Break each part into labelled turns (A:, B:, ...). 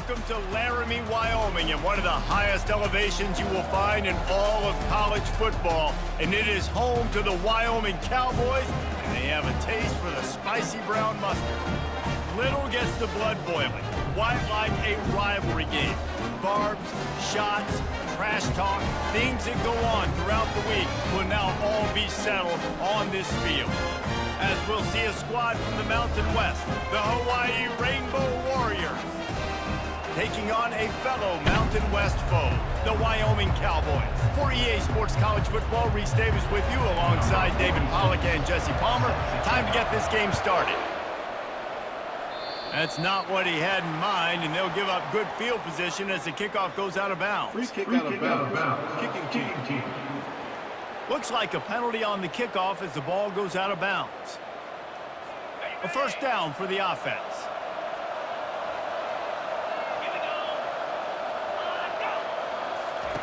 A: Welcome to Laramie, Wyoming, and one of the highest elevations you will find in all of college football. And it is home to the Wyoming Cowboys, and they have a taste for the spicy brown mustard. Little gets the blood boiling. Quite like a rivalry game. Barbs, shots, trash talk, things that go on throughout the week will now all be settled on this field. As we'll see a squad from the Mountain West, the Hawai'i Rainbow Warriors, taking on a fellow Mountain West foe, the Wyoming Cowboys. For EA Sports College Football, Reese Davis with you alongside David Pollack and Jesse Palmer. Time to get this game started. That's not what he had in mind, and they'll give up good field position as the kickoff goes out of bounds.
B: Free kick out of bounds. Kicking team.
A: Looks like a penalty on the kickoff as the ball goes out of bounds. A first down for the offense.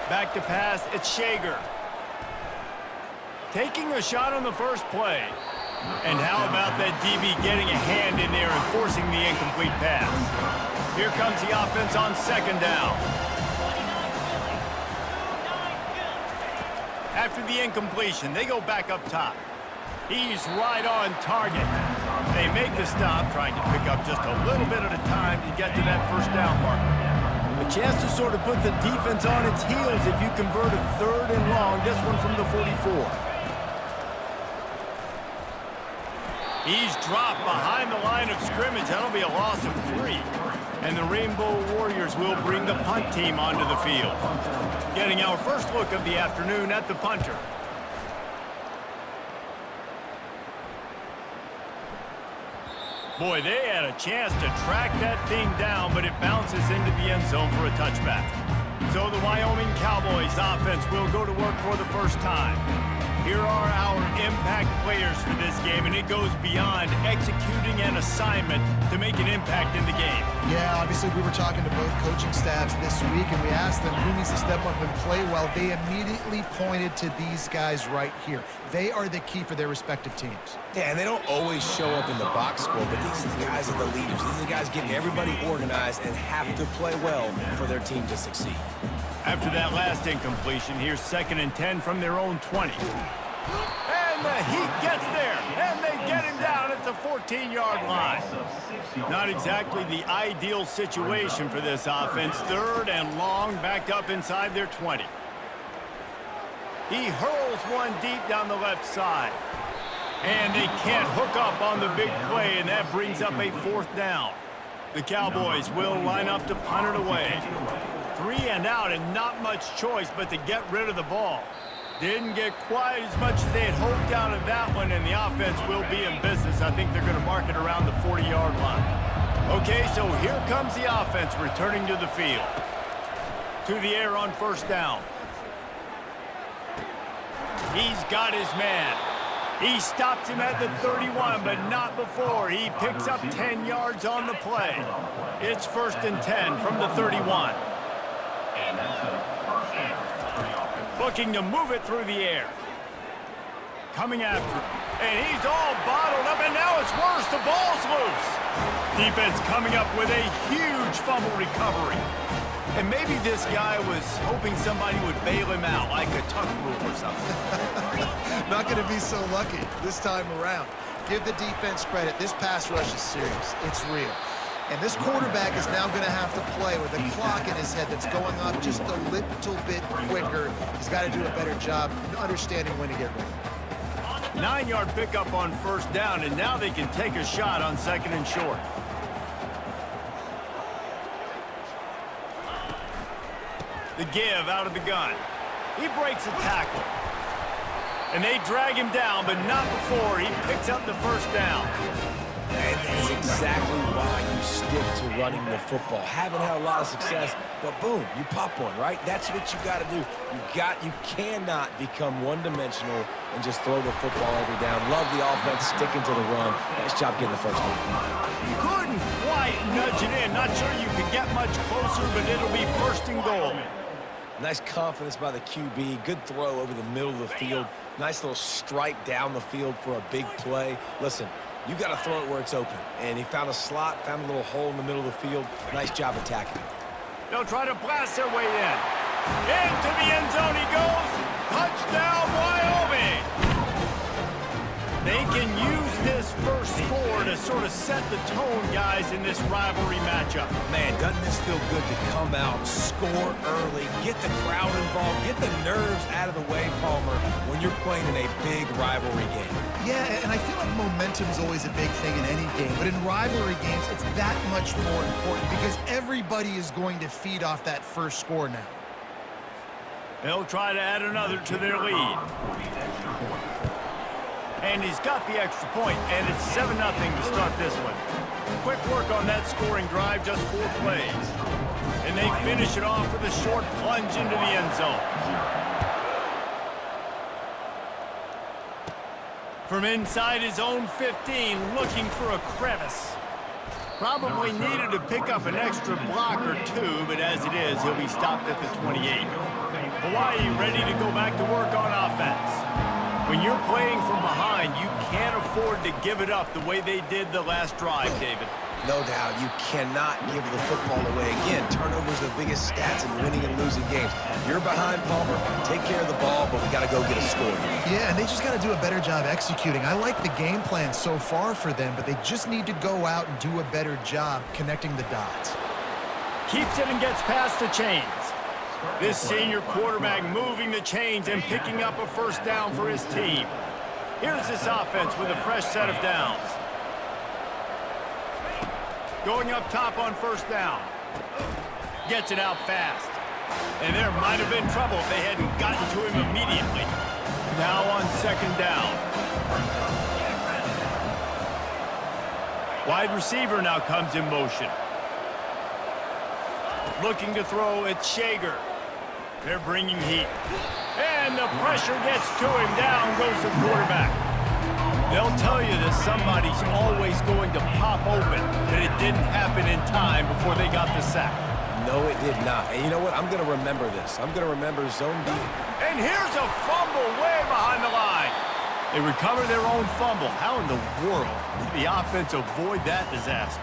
A: Back to pass, it's Shager. Taking a shot on the first play. And how about that DB getting a hand in there and forcing the incomplete pass? Here comes the offense on second down. After the incompletion, they go back up top. He's right on target. They make the stop, trying to pick up just a little bit at a time to get to that first down marker. A chance to sort of put the defense on its heels if you convert a third and long, this one from the 44. He's dropped behind the line of scrimmage. That'll be a loss of 3. And the Rainbow Warriors will bring the punt team onto the field. Getting our first look of the afternoon at the punter. Boy, they had a chance to track that thing down, but it bounces into the end zone for a touchback. So the Wyoming Cowboys offense will go to work for the first time. Here are our impact players for this game, and it goes beyond executing an assignment to make an impact in the game.
C: Yeah, obviously we were talking to both coaching staffs this week, and we asked them who needs to step up and play well. They immediately pointed to these guys right here. They are the key for their respective teams.
D: Yeah, and they don't always show up in the box score, but these are the guys that are the leaders. These are the guys getting everybody organized and have to play well for their team to succeed.
A: After that last incompletion, here's 2nd and 10 from their own 20. And the Heat gets there, and they get him down at the 14-yard line. Not exactly the ideal situation for this offense. 3rd and long, backed up inside their 20. He hurls one deep down the left side. And they can't hook up on the big play, and that brings up a 4th down. The Cowboys will line up to punt it away. 3 and out, and not much choice but to get rid of the ball. Didn't get quite as much as they had hoped out of that one, and the offense will be in business. I think they're going to mark it around the 40-yard line. Okay, so here comes the offense returning to the field. To the air on first down. He's got his man. He stops him at the 31, but not before. He picks up 10 yards on the play. It's 1st and 10 from the 31. Looking to move it through the air. Coming after him. And he's all bottled up, and now it's worse. The ball's loose. Defense coming up with a huge fumble recovery. And maybe this guy was hoping somebody would bail him out, like a tuck rule or something.
C: Not going to be so lucky this time around. Give the defense credit. This pass rush is serious. It's real. And this quarterback is now going to have to play with a clock in his head that's going up just a little bit quicker. He's got to do a better job understanding when to get ready.
A: 9-yard pickup on first down, and now they can take a shot on 2nd and short. The give out of the gun. He breaks a tackle. And they drag him down, but not before he picks up the first down.
D: And that's exactly why you stick to running the football. Haven't had a lot of success, but boom, you pop one, right? That's what you got to do. You cannot become one-dimensional and just throw the football every down. Love the offense sticking to the run. Nice job getting the first down.
A: Couldn't quite nudge it in. Not sure you could get much closer, but it'll be 1st and goal.
D: Nice confidence by the QB. Good throw over the middle of the field. Nice little strike down the field for a big play. Listen, You got to throw it where it's open. And he found a slot, found a little hole in the middle of the field. Nice job attacking it.
A: They'll try to blast their way in. Into the end zone he goes. Touchdown, Wyoming! They can use this first score to sort of set the tone, guys, in this rivalry matchup.
D: Man, doesn't this feel good to come out, score early, get the crowd involved, get the nerves out of the way, Palmer, when you're playing in a big rivalry game?
C: Yeah, and I feel like momentum is always a big thing in any game, but in rivalry games, it's that much more important because everybody is going to feed off that first score now.
A: They'll try to add another to their lead. And he's got the extra point, and it's 7-0 to start this one. Quick work on that scoring drive, just 4 plays. And they finish it off with a short plunge into the end zone. From inside his own 15, looking for a crevice. Probably needed to pick up an extra block or 2, but as it is, he'll be stopped at the 28. Hawaii ready to go back to work on offense. When you're playing from behind, you can't afford to give it up the way they did the last drive, David.
D: No doubt, you cannot give the football away. Again, turnovers are the biggest stats in winning and losing games. You're behind, Palmer, take care of the ball, but we got to go get a score.
C: Yeah, and they just got to do a better job executing. I like the game plan so far for them, but they just need to go out and do a better job connecting the dots.
A: Keeps it and gets past the chains. This senior quarterback moving the chains and picking up a first down for his team. Here's this offense with a fresh set of downs. Going up top on first down. Gets it out fast. And there might have been trouble if they hadn't gotten to him immediately. Now on second down. Wide receiver now comes in motion. Looking to throw, it's Shager. They're bringing heat. And the pressure gets to him. Down goes the quarterback. They'll tell you that somebody's always going to pop open, but it didn't happen in time before they got the sack.
D: No, it did not. And you know what? I'm going to remember this. I'm going to remember zone defense.
A: And here's a fumble way behind the line. They recover their own fumble. How in the world did the offense avoid that disaster?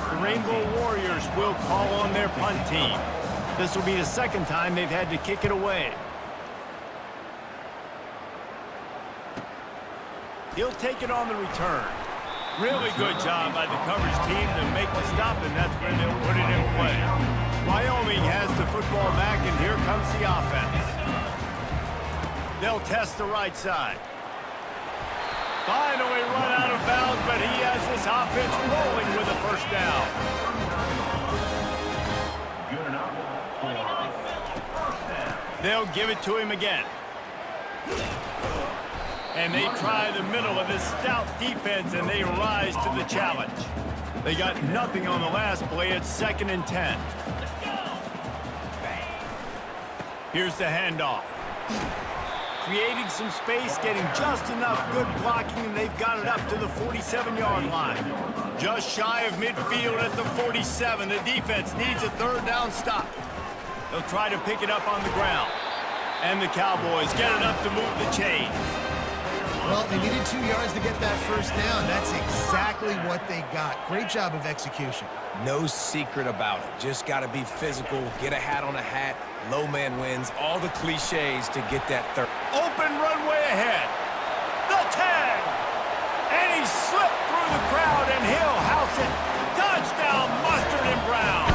A: The Rainbow Warriors will call on their punt team. This will be the second time they've had to kick it away. He'll take it on the return. Really good job by the coverage team to make the stop, and that's where they'll put it in play. Wyoming has the football back, and here comes the offense. They'll test the right side. Finally run out of bounds, but he has this offense rolling with a first down. They'll give it to him again. And they try the middle of this stout defense, and they rise to the challenge. They got nothing on the last play. It's 2nd and 10. Here's the handoff. Creating some space, getting just enough good blocking, and they've got it up to the 47-yard line. Just shy of midfield at the 47. The defense needs a third down stop. They'll try to pick it up on the ground. And the Cowboys get enough to move the chains.
C: Well, they needed 2 yards to get that first down. That's exactly what they got. Great job of execution.
D: No secret about it. Just got to be physical, get a hat on a hat, low man wins, all the cliches to get that third.
A: Open runway ahead. The tag. And he slipped through the crowd, and he'll house it. Touchdown, Mustard and Brown.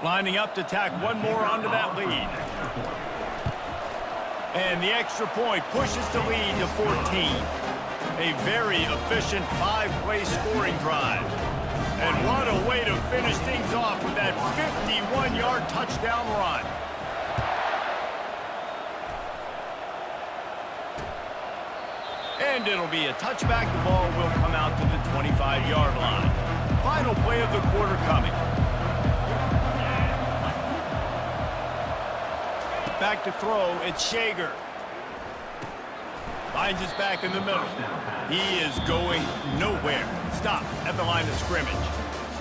A: Lining up to tack one more onto that lead. And the extra point pushes the lead to 14. A very efficient 5-play scoring drive. And what a way to finish things off with that 51-yard touchdown run. And it'll be a touchback. The ball will come out to the 25-yard line. Final play of the quarter coming. Back to throw, it's Shager. Finds his back in the middle. He is going nowhere. Stop at the line of scrimmage.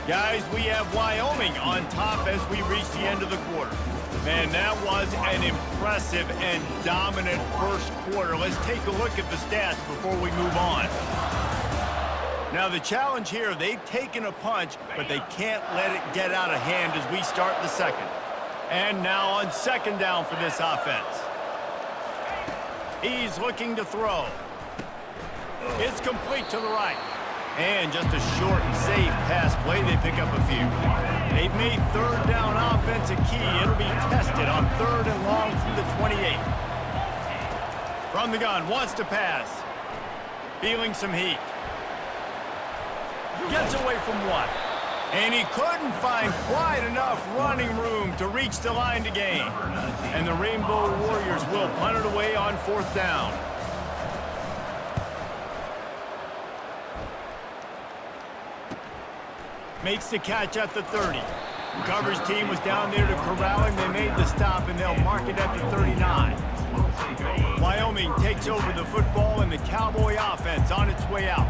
A: Guys, we have Wyoming on top as we reach the end of the quarter. Man, that was an impressive and dominant first quarter. Let's take a look at the stats before we move on. Now, the challenge here, they've taken a punch, but they can't let it get out of hand as we start the second. And now on second down for this offense. He's looking to throw. It's complete to the right. And just a short and safe pass play. They pick up a few. They've made third down offense a key. It'll be tested on third and long from the 28. From the gun, wants to pass. Feeling some heat. Gets away from one. And he couldn't find quite enough running room to reach the line to gain. And the Rainbow Warriors will punt it away on fourth down. Makes the catch at the 30. The coverage team was down there to corral him. They made the stop, and they'll mark it at the 39. Wyoming takes over the football, and the Cowboy offense on its way out.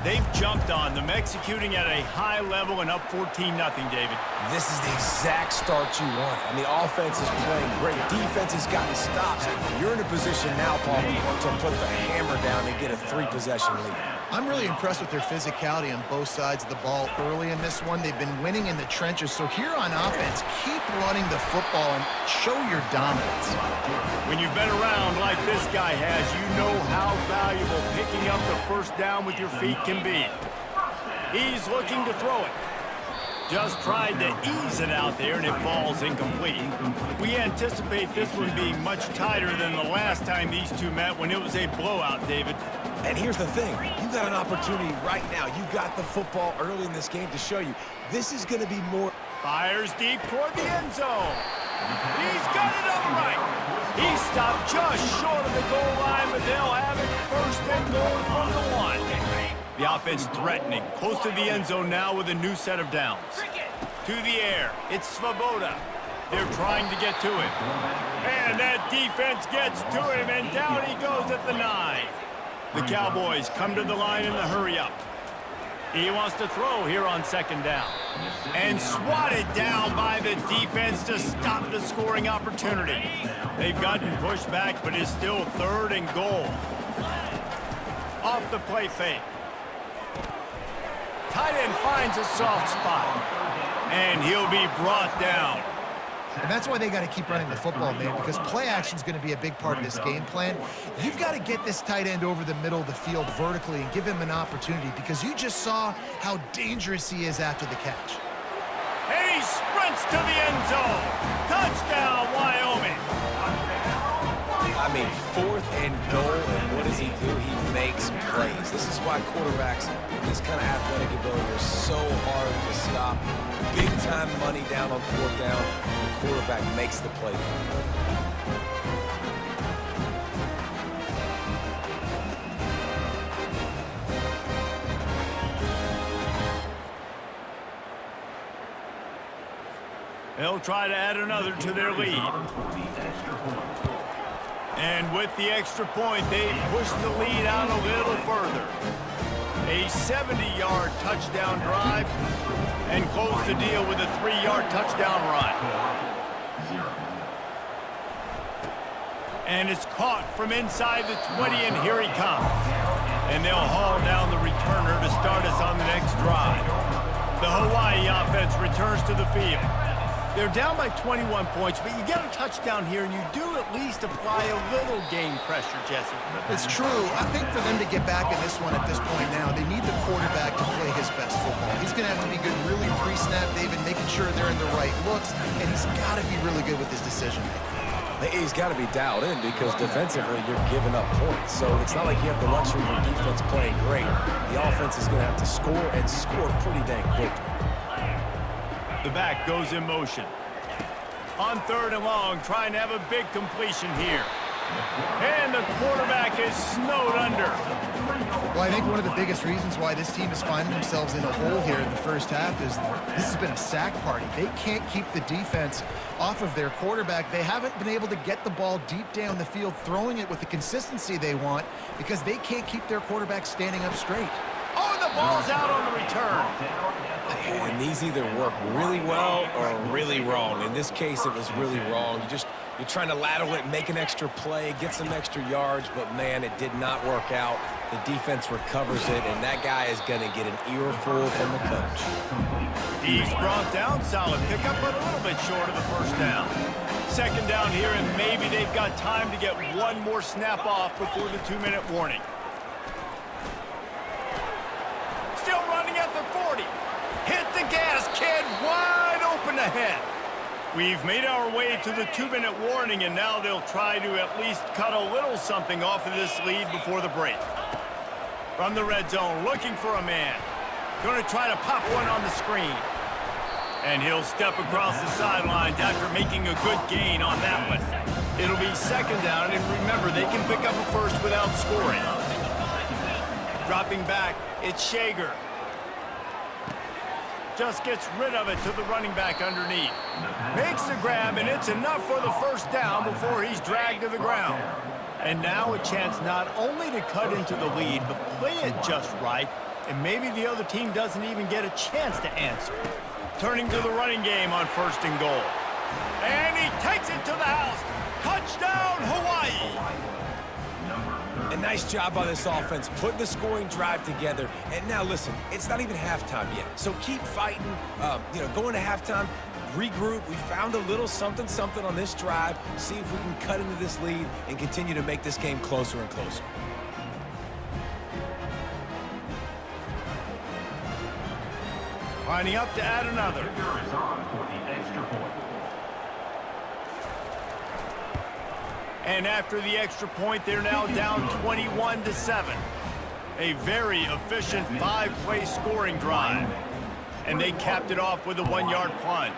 A: They've jumped on them, executing at a high level and up 14-0, David.
D: This is the exact start you want. And the offense is playing great. Defense has gotten stops. You're in a position now, Paul, to put the hammer down and get a 3-possession lead.
C: I'm really impressed with their physicality on both sides of the ball early in this one. They've been winning in the trenches. So here on offense, keep running the football and show your dominance.
A: When you've been around like this guy has, you know how valuable picking up the first down with your feet can be. He's looking to throw it. Just tried to ease it out there, and it falls incomplete. We anticipate this one being much tighter than the last time these two met when it was a blowout, David.
D: And here's the thing. You got an opportunity right now. You got the football early in this game to show you. This is going to be more.
A: Fires deep toward the end zone. He's got it on the right. He stopped just short of the goal line, but they'll have it first and goal from the one. The offense threatening. Close to the end zone now with a new set of downs. To the air. It's Svoboda. They're trying to get to him. And that defense gets to him, and down he goes at the 9. The Cowboys come to the line in the hurry-up. He wants to throw here on second down. And swatted down by the defense to stop the scoring opportunity. They've gotten pushed back, but it's still third and goal. Off the play fake. Tight end finds a soft spot. And he'll be brought down.
C: And that's why they got to keep running the football, man, because play action is going to be a big part of this game plan. You've got to get this tight end over the middle of the field vertically and give him an opportunity, because you just saw how dangerous he is after the catch.
A: And he sprints to the end zone. Touchdown, Wyoming.
D: I mean, fourth and goal, and what does he do? He makes plays. This is why quarterbacks with this kind of athletic ability are so hard to stop. Big-time money down on fourth down, and the quarterback makes the play.
A: They'll try to add another to their lead. And with the extra point, they push the lead out a little further. A 70-yard touchdown drive and close the deal with a 3-yard touchdown run. And it's caught from inside the 20, and here he comes. And they'll haul down the returner to start us on the next drive. The Hawai'i offense returns to the field. They're down by 21 points, but you get a touchdown here, and you do at least apply a little game pressure, Jesse.
C: It's true. I think for them to get back in this one at this point now, they need the quarterback to play his best football. He's going to have to be good really pre-snap, David, making sure they're in the right looks, and he's got to be really good with his decision-making.
D: He's got to be dialed in, because defensively you're giving up points. So it's not like you have the luxury of your defense playing great. The offense is going to have to score, and score pretty dang quickly.
A: The back goes in motion. On third and long, trying to have a big completion here. And the quarterback is snowed under.
C: Well, I think one of the biggest reasons why this team is finding themselves in a hole here in the first half is this has been a sack party. They can't keep the defense off of their quarterback. They haven't been able to get the ball deep down the field, throwing it with the consistency they want because they can't keep their quarterback standing up straight.
A: Oh, and the ball's out on the return.
D: And these either work really well or really wrong. In this case, it was really wrong. You're trying to lateral it, make an extra play, get some extra yards, but, man, it did not work out. The defense recovers it, and that guy is going to get an earful from the coach.
A: He's brought down. Solid pickup, but a little bit short of the first down. Second down here, and maybe they've got time to get one more snap off before the 2-minute warning. Still running at the 40. Hit the gas, kid. Wide open ahead. We've made our way to the 2-minute warning, and now they'll try to at least cut a little something off of this lead before the break. From the red zone, looking for a man. Going to try to pop one on the screen. And he'll step across the sidelines after making a good gain on that one. It'll be second down, and remember, they can pick up a first without scoring. Dropping back, it's Shager. Just gets rid of it to the running back underneath. Makes the grab, and it's enough for the first down before he's dragged to the ground. And now a chance not only to cut into the lead, but play it just right, and maybe the other team doesn't even get a chance to answer. Turning to the running game on 1st and goal. And he takes it to the house. Touchdown, Hawaii!
D: A nice job by this offense, putting the scoring drive together. And now, listen, it's not even halftime yet. So keep fighting, going to halftime, regroup. We found a little something on this drive. See if we can cut into this lead and continue to make this game closer and closer.
A: Lining up to add another. And after the extra point, they're now down 21-7. A very efficient 5-play scoring drive. And they capped it off with a 1-yard plunge.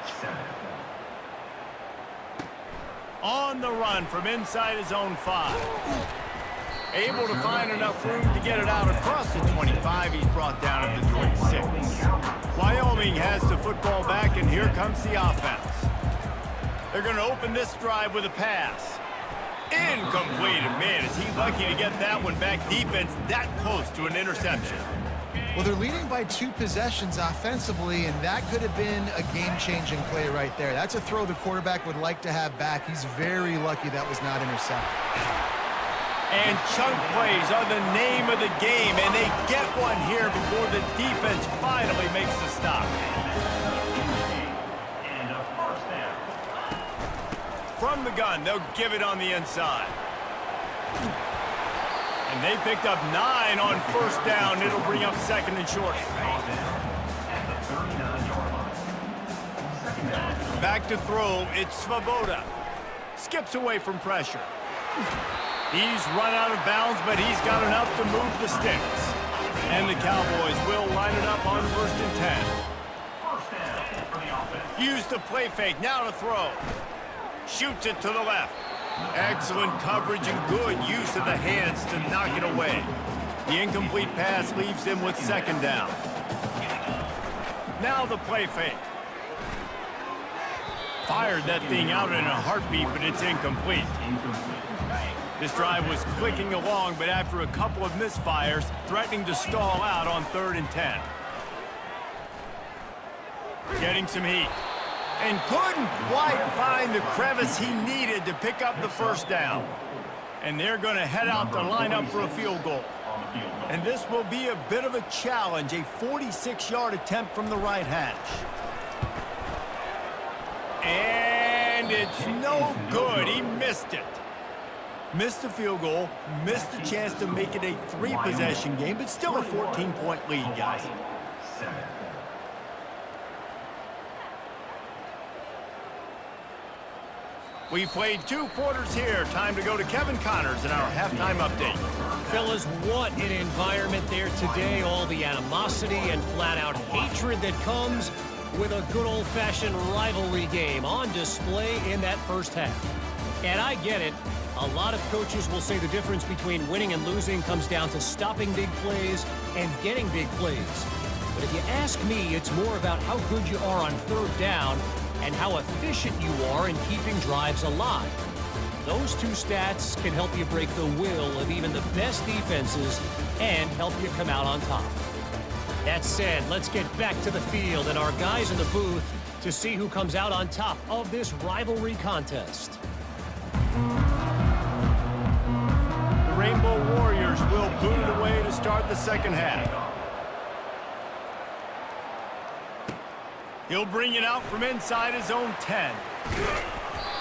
A: On the run from inside his own 5. Able to find enough room to get it out across the 25. He's brought down at the 26. Wyoming has the football back, and here comes the offense. They're going to open this drive with a pass. Incomplete. And man, is he lucky to get that one back. Defense that close to an interception.
C: Well, they're leading by 2 possessions offensively, and that could have been a game-changing play right there. That's a throw the quarterback would like to have back. He's very lucky that was not intercepted.
A: And chunk plays are the name of the game, and they get one here before the defense finally makes the stop. From the gun, they'll give it on the inside. And they picked up 9 on 1st down. It'll bring up 2nd and short. Back to throw, it's Svoboda. Skips away from pressure. He's run out of bounds, but he's got enough to move the sticks. And the Cowboys will line it up on 1st and 10. Use the play fake, now to throw. Shoots it to the left. Excellent coverage and good use of the hands to knock it away. The incomplete pass leaves him with 2nd down. Now the play fake. Fired that thing out in a heartbeat, but it's incomplete. This drive was clicking along, but after a couple of misfires, threatening to stall out on 3rd and 10. Getting some heat. And couldn't quite find the crevice he needed to pick up the 1st down. And they're going to head out to line up for a field goal. And this will be a bit of a challenge, a 46-yard attempt from the right hash. And it's no good. He missed it. Missed the field goal, missed the chance to make it a 3-possession game, but still a 14-point lead, guys. We played 2 quarters here. Time to go to Kevin Connors in our halftime update.
E: Fellas, what an environment there today. All the animosity and flat-out hatred that comes with a good old-fashioned rivalry game on display in that first half. And I get it. A lot of coaches will say the difference between winning and losing comes down to stopping big plays and getting big plays. But if you ask me, it's more about how good you are on third down and how efficient you are in keeping drives alive. Those two stats can help you break the will of even the best defenses and help you come out on top. That said, let's get back to the field and our guys in the booth to see who comes out on top of this rivalry contest.
A: The Rainbow Warriors will boot it away to start the second half. He'll bring it out from inside his own 10.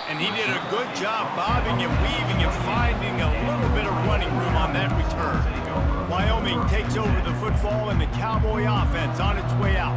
A: And he did a good job bobbing and weaving and finding a little bit of running room on that return. Wyoming takes over the football and the Cowboy offense on its way out.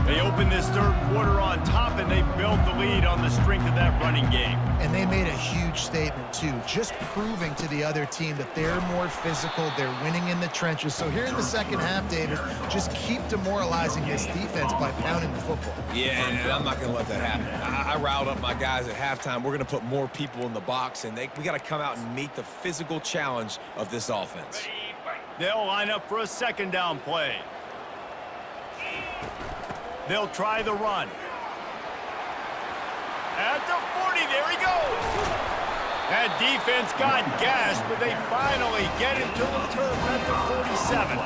A: They open this third quarter on top and they build the lead on the strength of that running game.
C: And they made a huge statement, too, just proving to the other team that they're more physical, they're winning in the trenches. So here in the second half, David, just keep demoralizing this defense by pounding the football.
D: Yeah, and I'm not going to let that happen. I riled up my guys at halftime. We're going to put more people in the box, and we got to come out and meet the physical challenge of this offense.
A: They'll line up for a second down play. They'll try the run. At the 40, there he goes. That defense got gashed, but they finally get him to the turf at the 47.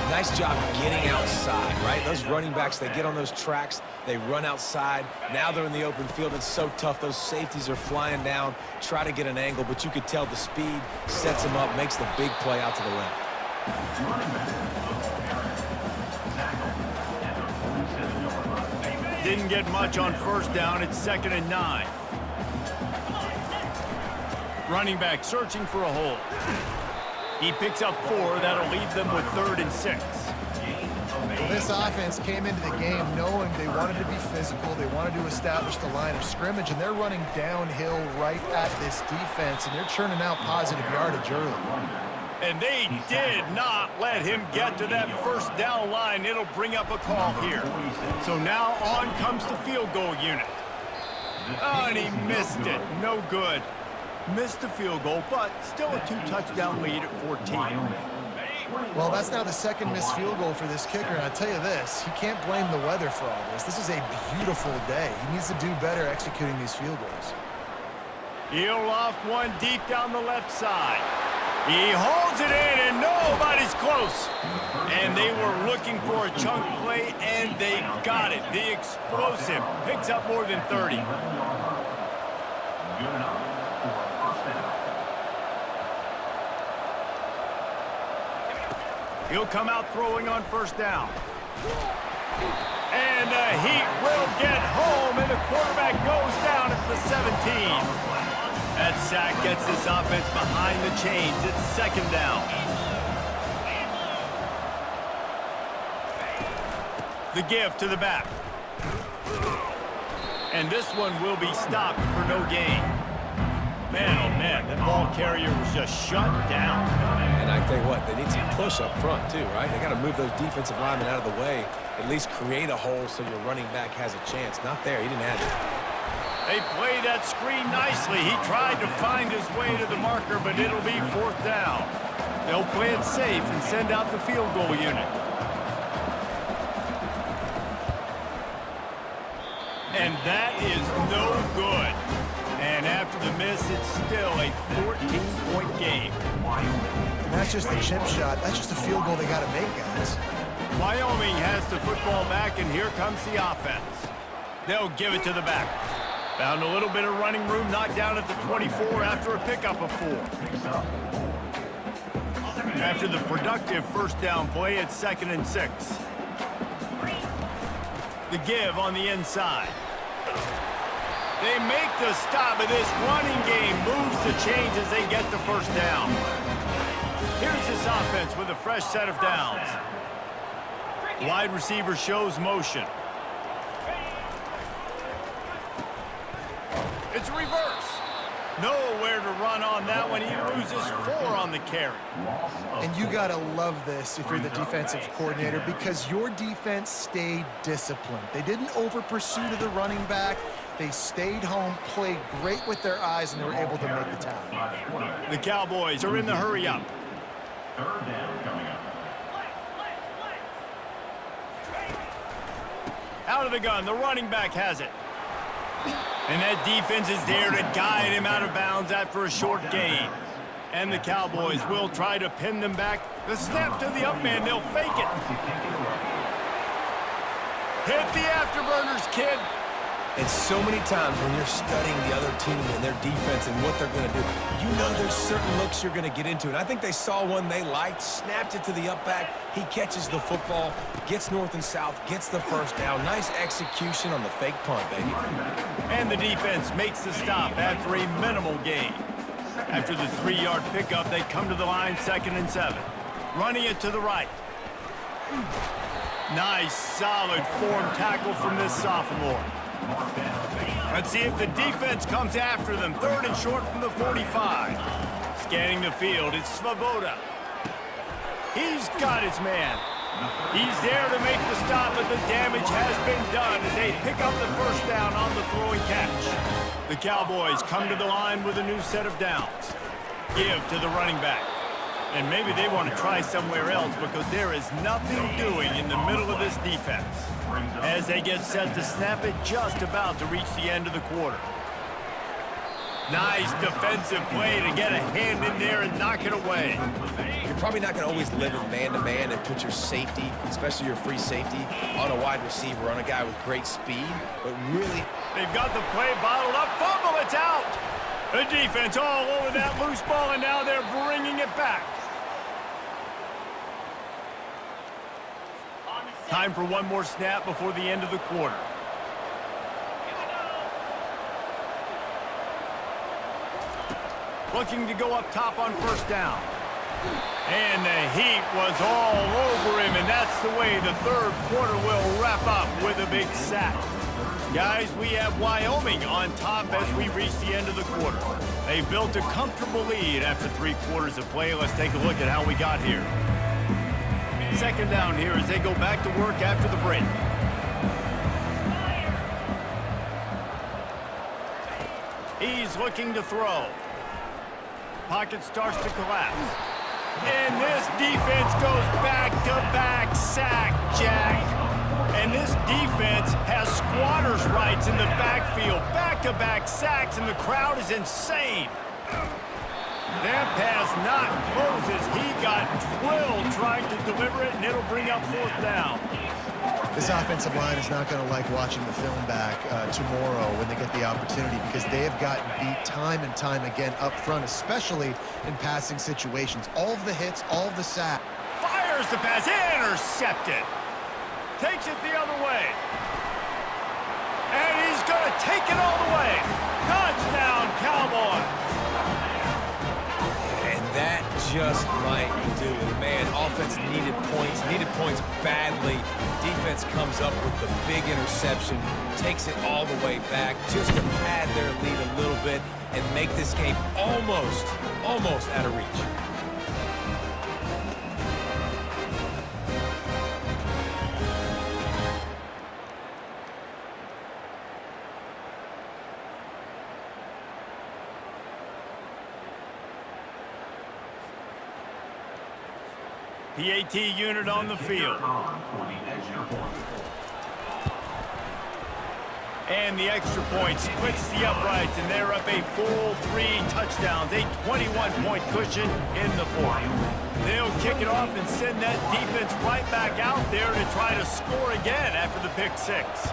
D: Nice job getting outside, right? Those running backs, they get on those tracks, they run outside. Now they're in the open field. It's so tough. Those safeties are flying down, try to get an angle, but you could tell the speed sets them up, makes the big play out to the left.
A: Didn't get much on first down. It's 2nd and 9. Running back searching for a hole. He picks up 4. That'll leave them with 3rd and 6.
C: Well, this offense came into the game knowing they wanted to be physical, they wanted to establish the line of scrimmage, and they're running downhill right at this defense, and they're churning out positive yardage early.
A: And they did not let him get to that first down line. It'll bring up a call here. So now on comes the field goal unit. Oh, and he missed it. No good. Missed the field goal, but still a 2-touchdown lead at 14.
C: Well, that's now the second missed field goal for this kicker, and I'll tell you this, he can't blame the weather for all this. This is a beautiful day. He needs to do better executing these field goals.
A: He'll loft one deep down the left side. He holds it in, and nobody's close. And they were looking for a chunk play, and they got it. The explosive picks up more than 30. He'll come out throwing on first down. And the Heat will get home, and the quarterback goes down at the 17. That sack gets this offense behind the chains. It's 2nd down. The give to the back. And this one will be stopped for no gain. Man, oh man, that ball carrier was just shut down.
D: And I tell you what, they need some push up front too, right? They got to move those defensive linemen out of the way, at least create a hole so your running back has a chance. Not there, he didn't have it.
A: They play that screen nicely. He tried to find his way to the marker, but it'll be 4th down. They'll play it safe and send out the field goal unit. And that is no good. And after the miss, it's still a 14-point game.
C: And that's just the chip shot. That's just a field goal they got to make, guys.
A: Wyoming has the football back, and here comes the offense. They'll give it to the back. Found a little bit of running room, knocked down at the 24 after a pickup of 4. After the productive first down play, it's 2nd and 6. The give on the inside. They make the stop, but this running game moves the chains as they get the first down. Here's this offense with a fresh set of downs. Wide receiver shows motion. It's reverse. Nowhere to run on that one. He loses 4 on the carry.
C: And you got to love this if you're the defensive coordinator, because your defense stayed disciplined. They didn't over-pursue to the running back. They stayed home, played great with their eyes, and they were able to make the tackle.
A: The Cowboys are in the hurry up.
B: Third down coming up.
A: Out of the gun, the running back has it. And that defense is there to guide him out of bounds after a short gain. And the Cowboys will try to pin them back. The snap to the up man, they'll fake it. Hit the afterburners, kid.
D: And so many times when you're studying the other team and their defense and what they're going to do, you know there's certain looks you're going to get into. And I think they saw one they liked, snapped it to the up back. He catches the football, gets north and south, gets the first down. Nice execution on the fake punt, baby.
A: And the defense makes the stop after a minimal gain. After the 3-yard pickup, they come to the line 2nd and 7. Running it to the right. Nice, solid form tackle from this sophomore. Let's see if the defense comes after them. 3rd and short from the 45. Scanning the field, it's Svoboda. He's got his man. He's there to make the stop, but the damage has been done as they pick up the first down on the throwing catch. The Cowboys come to the line with a new set of downs. Give to the running back. And maybe they want to try somewhere else because there is nothing doing in the middle of this defense. As they get set to snap it, just about to reach the end of the quarter. Nice defensive play to get a hand in there and knock it away.
D: You're probably not going to always live in man-to-man and put your safety, especially your free safety, on a wide receiver, on a guy with great speed. But really,
A: they've got the play bottled up. Fumble, it's out. The defense all over that loose ball, and now they're bringing it back. Time for one more snap before the end of the quarter. Looking to go up top on first down. And the heat was all over him, and that's the way the 3rd quarter will wrap up with a big sack. Guys, we have Wyoming on top as we reach the end of the quarter. They built a comfortable lead after 3 quarters of play. Let's take a look at how we got here. 2nd down here as they go back to work after the break. He's looking to throw. Pocket starts to collapse. And this defense goes back-to-back sack, Jack. And this defense has squatters' rights in the backfield. Back-to-back sacks, and the crowd is insane. That pass not closes. He got drilled trying to deliver it, and it'll bring up 4th down.
C: This offensive line is not going to like watching the film back tomorrow when they get the opportunity because they have gotten beat time and time again up front, especially in passing situations. All of the hits, all of the sacks.
A: Fires the pass, intercepted. Takes it the other way. And he's going to take it all the way. Touchdown, Cowboys.
D: that just might do it. Man, offense needed points badly. Defense comes up with the big interception, takes it all the way back just to pad their lead a little bit and make this game almost out of reach.
A: PAT unit on the field. And the extra point splits the uprights, and they're up a full 3 touchdowns, a 21-point cushion in the fourth. They'll kick it off and send that defense right back out there to try to score again after the pick six.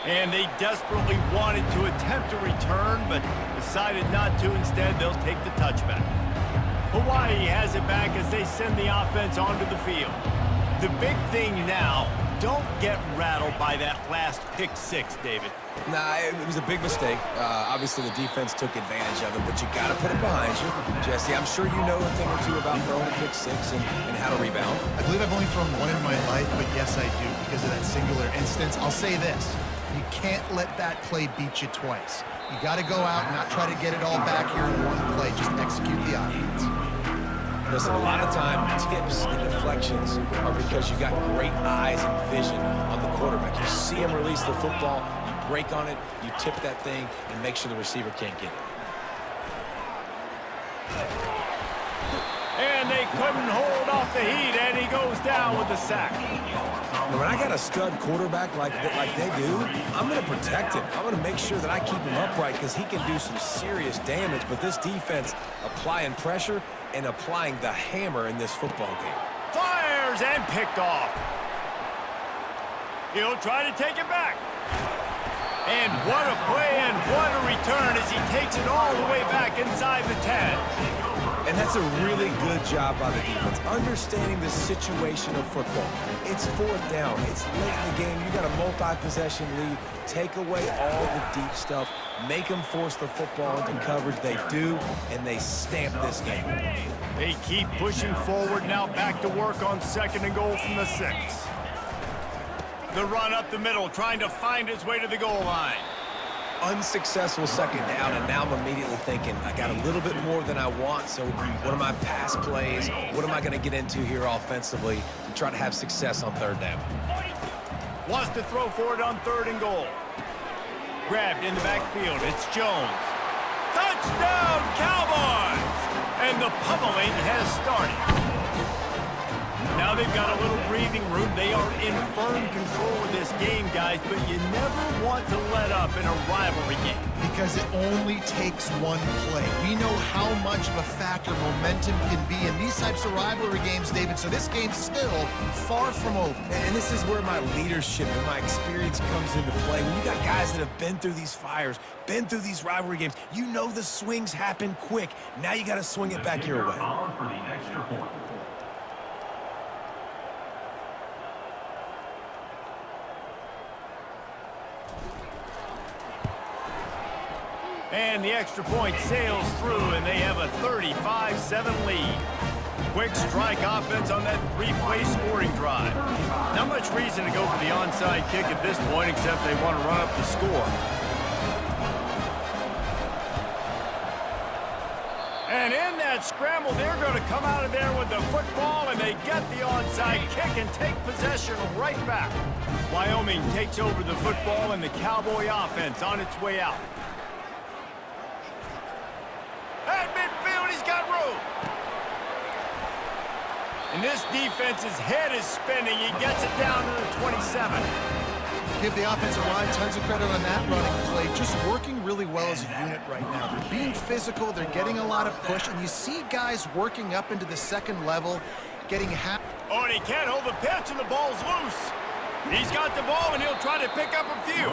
A: And they desperately wanted to attempt a return, but decided not to. Instead, they'll take the touchback. Hawaii has it back as they send the offense onto the field. The big thing now, don't get rattled by that last pick six, David.
D: Nah, it was a big mistake. Obviously, the defense took advantage of it, but you got to put it behind you. Jesse, I'm sure you know a thing or two about throwing a pick six and how to rebound.
C: I believe I've only thrown one in my life, but yes, I do, because of that singular instance. I'll say this. You can't let that play beat you twice. You got to go out and not try to get it all back here in one play. Just execute the offense.
D: Listen, a lot of time, tips and deflections are because you got great eyes and vision on the quarterback. You see him release the football, you break on it, you tip that thing, and make sure the receiver can't get it.
A: And they couldn't hold off the heat, and he goes down with the sack.
D: Now, when I got a stud quarterback like they do, I'm going to protect him. I'm going to make sure that I keep him upright because he can do some serious damage. But this defense applying pressure and applying the hammer in this football game.
A: Fires and picked off. He'll try to take it back. And what a play and what a return as he takes it all the way back inside the 10.
D: And that's a really good job by the defense, understanding the situation of football. It's fourth down. It's late in the game. You got a multi-possession lead. Take away all the deep stuff. Make them force the football into coverage. They do, and they stamp this game.
A: They keep pushing forward now, back to work on 2nd and goal from the 6. The run up the middle, trying to find his way to the goal line.
D: Unsuccessful 2nd down, and now I'm immediately thinking, I got a little bit more than I want, so what are my pass plays? What am I going to get into here offensively to try to have success on 3rd down?
A: Wants to throw for it on 3rd and goal. Grabbed in the backfield. It's Jones. Touchdown, Cowboys! And the pummeling has started. Now they've got a little breathing room. They are in firm control of this game, guys, but you never want to let up in a rivalry game.
C: Because it only takes one play. We know how much of a factor momentum can be in these types of rivalry games, David, so this game's still far from over.
D: And this is where my leadership and my experience comes into play. When you got guys that have been through these fires, been through these rivalry games, you know the swings happen quick. Now you got to swing it back your way.
B: For the extra point.
A: And the extra point sails through, and they have a 35-7 lead. Quick strike offense on that 3-play scoring drive. Not much reason to go for the onside kick at this point, except they want to run up the score. And in that scramble, they're going to come out of there with the football, and they get the onside kick and take possession right back. Wyoming takes over the football, and the Cowboy offense on its way out. At midfield, he's got room. And this defense's head is spinning. He gets it down to the 27.
C: Give the offensive line tons of credit on that running play. Just working really well as a unit right now. They're being physical. They're getting a lot of push. And you see guys working up into the 2nd level, getting half.
A: Oh, and he can't hold the pitch, and the ball's loose. He's got the ball, and he'll try to pick up a few.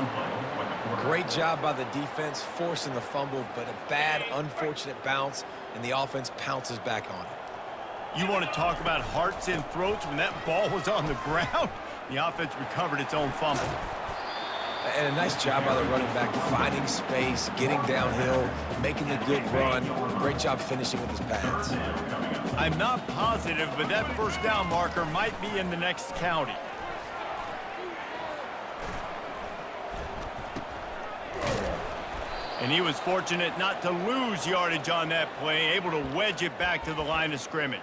D: Great job by the defense, forcing the fumble, but a bad, unfortunate bounce, and the offense pounces back on it.
A: You want to talk about hearts and throats when that ball was on the ground? The offense recovered its own fumble.
D: And a nice job by the running back, finding space, getting downhill, making the good run. Great job finishing with his pads.
A: I'm not positive, but that 1st down marker might be in the next county. And he was fortunate not to lose yardage on that play, able to wedge it back to the line of scrimmage.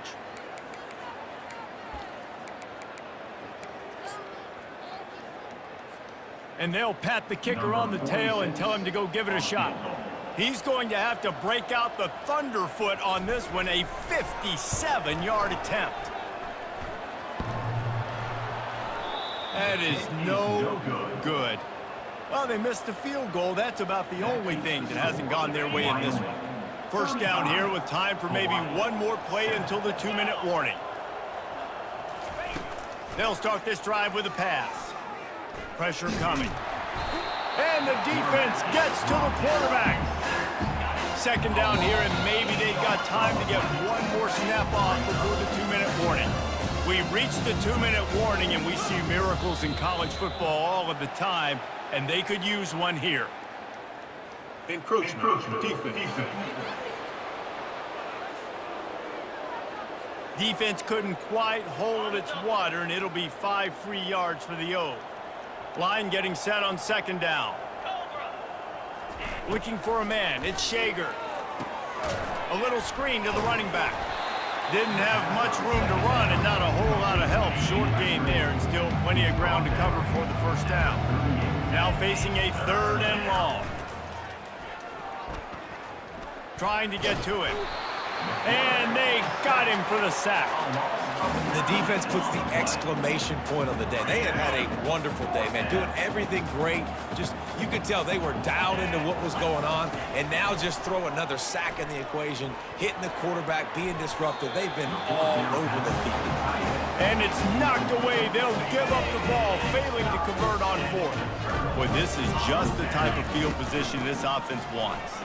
A: And they'll pat the kicker on the tail and tell him to go give it a shot. He's going to have to break out the thunderfoot on this one, a 57-yard attempt. That is no good. Well, they missed the field goal. That's about the only thing that hasn't gone their way in this one. 1st down here with time for maybe one more play until the 2-minute warning. They'll start this drive with a pass. Pressure coming. And the defense gets to the quarterback. 2nd down here, and maybe they've got time to get one more snap off before the 2-minute warning. We've reached the 2-minute warning, and we see miracles in college football all of the time, and they could use one here.
B: Encroachment. Defense.
A: Defense couldn't quite hold its water, and it'll be 5 free yards for the O. Line getting set on 2nd down. Looking for a man. It's Shager. A little screen to the running back. Didn't have much room to run and not a whole lot of help. Short gain there and still plenty of ground to cover for the first down. Now facing a 3rd and long. Trying to get to it. And they got him for the sack.
D: The defense puts the exclamation point on the day. They have had a wonderful day, man, doing everything great. Just, you could tell they were dialed into what was going on, and now just throw another sack in the equation, hitting the quarterback, being disruptive. They've been all over the field.
A: And it's knocked away. They'll give up the ball, failing to convert on 4th. Boy, this is just the type of field position this offense wants.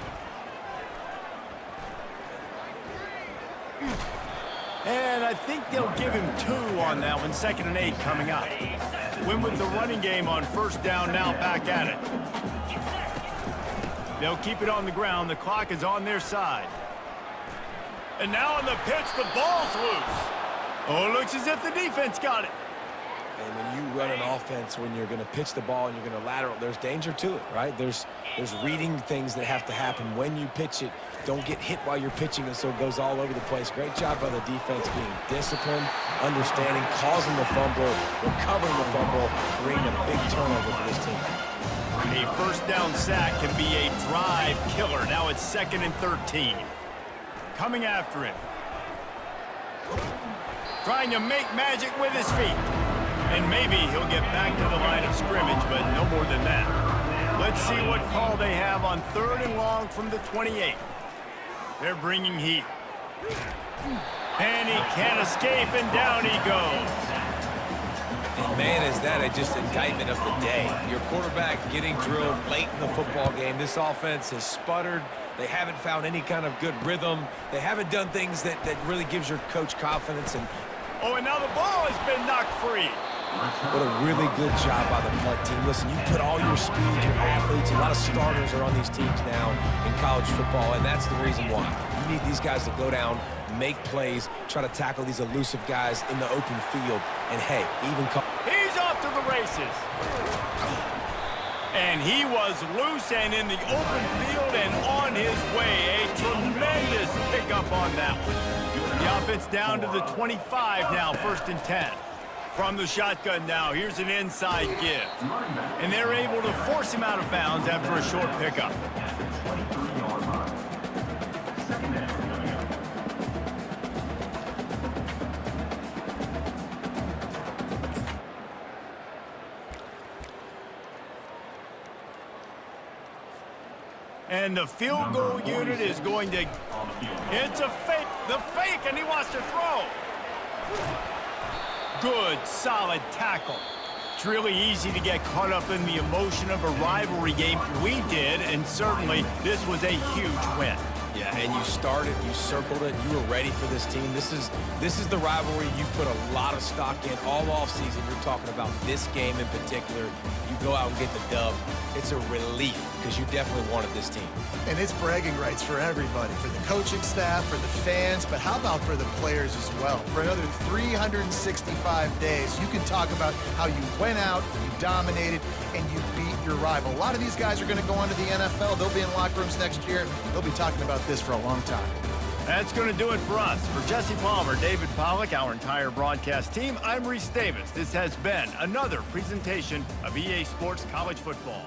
A: And I think they'll give him 2 on that one. 2nd and 8 coming up. Win with the running game on 1st down, now back at it. They'll keep it on the ground. The clock is on their side. And now on the pitch, the ball's loose. Oh, it looks as if the defense got it.
D: And when you run an offense, when you're going to pitch the ball and you're going to lateral, there's danger to it, right? There's reading things that have to happen when you pitch it. Don't get hit while you're pitching it so it goes all over the place. Great job by the defense being disciplined, understanding, causing the fumble, recovering the fumble, creating a big turnover for this team.
A: A 1st down sack can be a drive killer. Now it's 2nd and 13. Coming after him. Trying to make magic with his feet. And maybe he'll get back to the line of scrimmage, but no more than that. Let's see what call they have on 3rd and long from the 28. They're bringing heat. And he can't escape, and down he goes.
D: And, man, is that just indictment of the day. Your quarterback getting drilled late in the football game. This offense has sputtered. They haven't found any kind of good rhythm. They haven't done things that really gives your coach confidence.
A: Oh, and now the ball has been knocked free.
D: What a really good job by the punt team. Listen, you put all your speed, your athletes, a lot of starters are on these teams now in college football, and that's the reason why. You need these guys to go down, make plays, try to tackle these elusive guys in the open field, and, hey, even
A: He's off to the races. And he was loose and in the open field and on his way. A tremendous pickup on that one. The offense down to the 25 now, 1st and 10. From the shotgun now, here's an inside give. And they're able to force him out of bounds after a short pickup. And the field goal unit is going to... It's a fake. The fake, and he wants to throw. Good, solid tackle. It's really easy to get caught up in the emotion of a rivalry game. We did, and certainly this was a huge win.
D: Yeah, and you started, you circled it, you were ready for this team. This is the rivalry you put a lot of stock in all offseason. You're talking about this game in particular. You go out and get the dub. It's a relief because you definitely wanted this team.
C: And it's bragging rights for everybody, for the coaching staff, for the fans, but how about for the players as well? For another 365 days, you can talk about how you went out, you dominated, and you beat your rival. A lot of these guys are going to go on to the NFL. They'll be in locker rooms next year. They'll be talking about this for a long time.
A: That's going to do it for us. For Jesse Palmer, David Pollack, our entire broadcast team, I'm Reese Davis. This has been another presentation of EA Sports College Football.